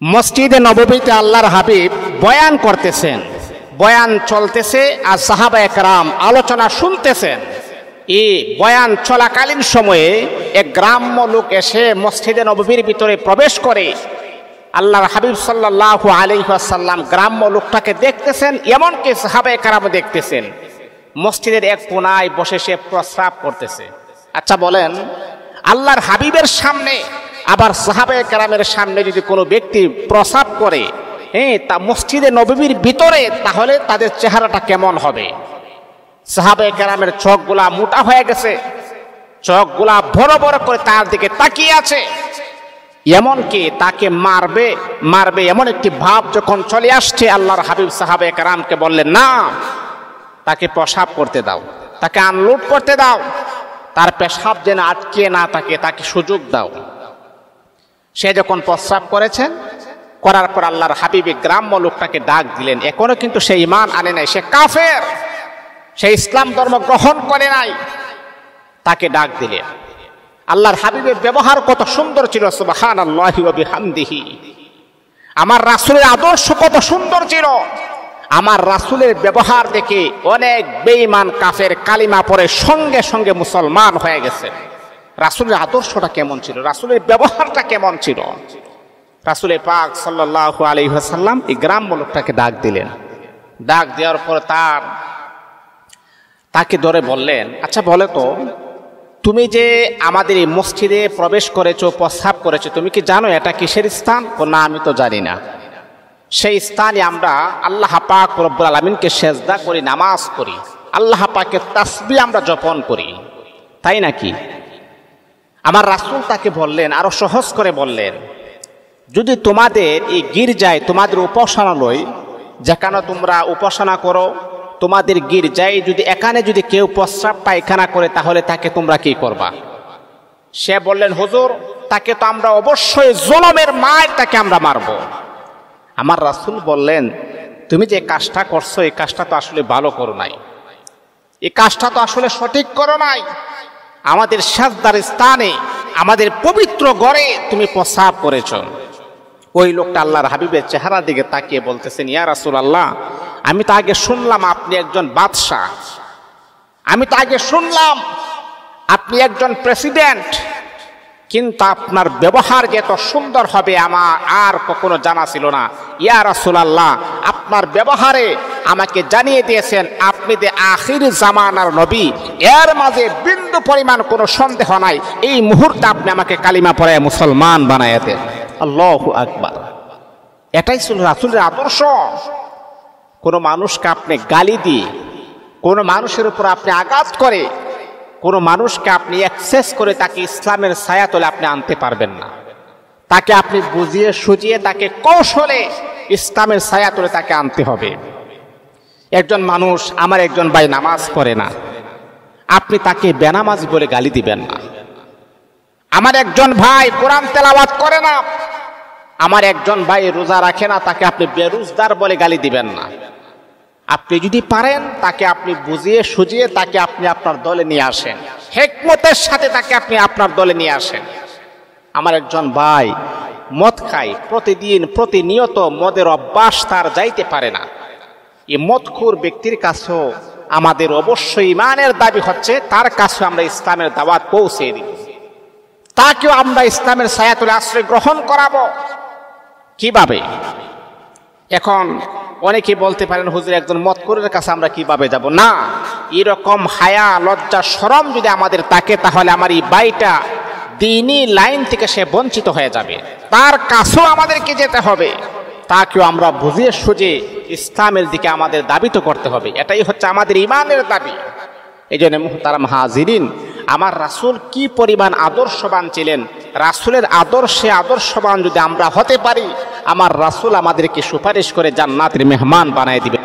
মসজিদে নববীতে আল্লাহর হাবিব বয়ান করতেছেন, বয়ান চলতেছে আর সাহাবায়ে কেরাম আলোচনা শুনতেছেন। এই বয়ান চলাকালীন সময়ে এক গ্রাম্য লোক এসে মসজিদে নববীর ভিতরে প্রবেশ করে। আল্লাহর হাবিব সাল্লাল্লাহু আলাইহি ওয়াসাল্লাম গ্রাম্য লোকটাকে দেখতেছেন, এমনকি সাহাবায়ে কেরাম দেখতেছেন। মসজিদের এক কোনায় বসে সে প্রস্রাব করতেছে। আচ্ছা বলেন, আল্লাহর হাবিবের সামনে আবার সাহাবায়ে কেরামের সামনে যদি কোনো ব্যক্তি প্রস্রাব করে তা মসজিদে নববীর ভিতরে, তাহলে তাদের চেহারাটা কেমন হবে? সাহাবায়ে কেরামের চোখগুলা মোটা হয়ে গেছে, চোখগুলা বড় বড় করে তার দিকে তাকিয়ে আছে। এমনকি তাকে মারবে এমন একটি ভাব যখন চলে আসছে, আল্লাহর হাবিব সাহাবায়ে কেরামকে বললেন, না, তাকে প্রস্রাব করতে দাও, তাকে আনলোড করতে দাও, তার পেশাব যেন আটকে না থাকে, তাকে সুযোগ দাও। সে যখন প্রস্রাব করেছেন, করার পর আল্লাহর হাবিব গ্রাম্য লোকটাকে ডাক দিলেন। এখনো কিন্তু সে ঈমান আনে নাই, সে কাফের, সে ইসলাম ধর্ম গ্রহণ করে নাই। তাকে ডাক দিলেন। আল্লাহর হাবিবের ব্যবহার কত সুন্দর ছিল, সুবহানাল্লাহি ওয়া বিহামদিহি। আমার রাসূলের আদর্শ কত সুন্দর ছিল। আমার রাসূলের ব্যবহার দেখে অনেক বেঈমান কাফের কালিমা পড়ে সঙ্গে সঙ্গে মুসলমান হয়ে গেছে। রাসূলের আদর্শটা কেমন ছিল, রাসূলের ব্যবহারটা কেমন ছিল। রাসূল পাক সাল্লাল্লাহু আলাইহি ওয়াসাল্লাম এই গ্রাম্য লোকটাকে ডাক দিলেন। ডাক দেওয়ার পর তাকে ধরে বললেন, আচ্ছা বলে তো, তুমি যে আমাদের এই মসজিদে প্রবেশ করেছো, প্রস্রাব করেছো, তুমি কি জানো এটা কিসের স্থান? না, আমি তো জানি না। সেই স্থানে আমরা আল্লাহ পাক রব্বুল আলামিনকে সেজদা করি, নামাজ করি, আল্লাহ পাকের তাসবিহ আমরা জপন করি, তাই নাকি? আমার রাসূল তাকে বললেন, আরো সহজ করে বললেন, যদি তোমাদের এই গির্জায়, তোমাদের উপাসনালয় যেখানে তোমরা উপাসনা করো, তোমাদের গির্জায় যদি এখানে যদি কেউ প্রস্রাব পায়খানা করে, তাহলে তাকে তোমরা কি করবা? সে বললেন, হুজুর, তাকে তো আমরা অবশ্যই জুলুমের মার, তাকে আমরা মারব। আমার রাসূল বললেন, তুমি যে কাজটা করছো, এই কাজটা তো আসলে ভালো করো নাই, এই কাজটা তো আসলে সঠিক করো নাই। আমাদের সাজদার স্থানে, আমাদের পবিত্র ঘরে তুমি প্রস্রাব করেছো। ওই লোকটা আল্লাহর হাবিবের চেহারার দিকে তাকিয়ে বলতেছেন, ইয়া রাসূলুল্লাহ, আমি তো আগে শুনলাম আপনি একজন বাদশাহ, আমি তো আগে শুনলাম আপনি একজন প্রেসিডেন্ট, কিন্তু আপনার ব্যবহার যে এত সুন্দর হবে আমার আর কখনো জানা ছিল না। ইয়া রাসূলুল্লাহ, আপনার ব্যবহারে আমাকে জানিয়ে দিয়েছেন আপনি যে আখির জামানার নবী, এর মাঝে বিন্দু পরিমাণ কোনো সন্দেহ নাই। এই মুহূর্তে আপনি আমাকে কালিমা পড়ায় মুসলমান বানায় দেন। আল্লাহু আকবার। এটাই ছিল রাসূলের আদর্শ। কোনো মানুষকে আপনি গালি দিয়ে, কোনো মানুষের উপর আপনি আঘাত করে, কোনো মানুষকে আপনি অ্যাক্সেস করে তাকে ইসলামের ছায়াতলে আপনি আনতে পারবেন না। তাকে আপনি বুঝিয়ে সুজিয়ে তাকে কৌশলে ইসলামের ছায়াতলে তাকে আনতে হবে। একজন মানুষ, আমার একজন ভাই নামাজ পড়ে না, আপনি তাকে বেনামাজি বলে গালি দিবেন না। আমার একজন ভাই কোরআন তেলাওয়াত করে না, আমার একজন ভাই রোজা রাখে না, তাকে আপনি বেরোজগার বলে গালি দিবেন না। আপনি যদি পারেন তাকে আপনি বুঝিয়ে সুজিয়ে তাকে আপনি আপনার দলে নিয়ে আসেন, হিকমতের সাথে তাকে আপনি আপনার দলে নিয়ে আসেন। আমার একজন ভাই মদ খায়, প্রতিদিন প্রতিনিয়ত মদের অভ্যাস তার যাইতে পারে না। এই মদখোর ব্যক্তির কাছেও আমাদের অবশ্যই ঈমানের দাবি হচ্ছে তার কাছে আমরা ইসলামের দাওয়াত পৌঁছে দিব, তাকেও আমরা ইসলামের ছায়াতলে আশ্রয় গ্রহণ করাবো। কিভাবে? এখন অনেকে বলতে পারেন, হুজুর, একজন মদখোরের কাছে আমরা কিভাবে যাব? না, এরকম হায়া লজ্জা শরম যদি আমাদের থাকে, তাহলে আমার এই ভাইটা দ্বীনি লাইন থেকে সে বঞ্চিত হয়ে যাবে। তার কাছেও আমাদেরকে যেতে হবে, তাকেও আমরা বুঝিয়ে সুঝে ইসলামের দিকে আমাদের দাবিত করতে হবে। এটাই হচ্ছে আমাদের ঈমানের দাবি। এই জন্য মুহতারাম হাজিরিন, আমার রাসূল কি পরিমাণ আদর্শবান ছিলেন। রাসূলের আদর্শে আদর্শবান যদি আমরা হতে পারি, আমার রাসূল আমাদেরকে সুপারিশ করে জান্নাতের মেহমান বানায় দিবে।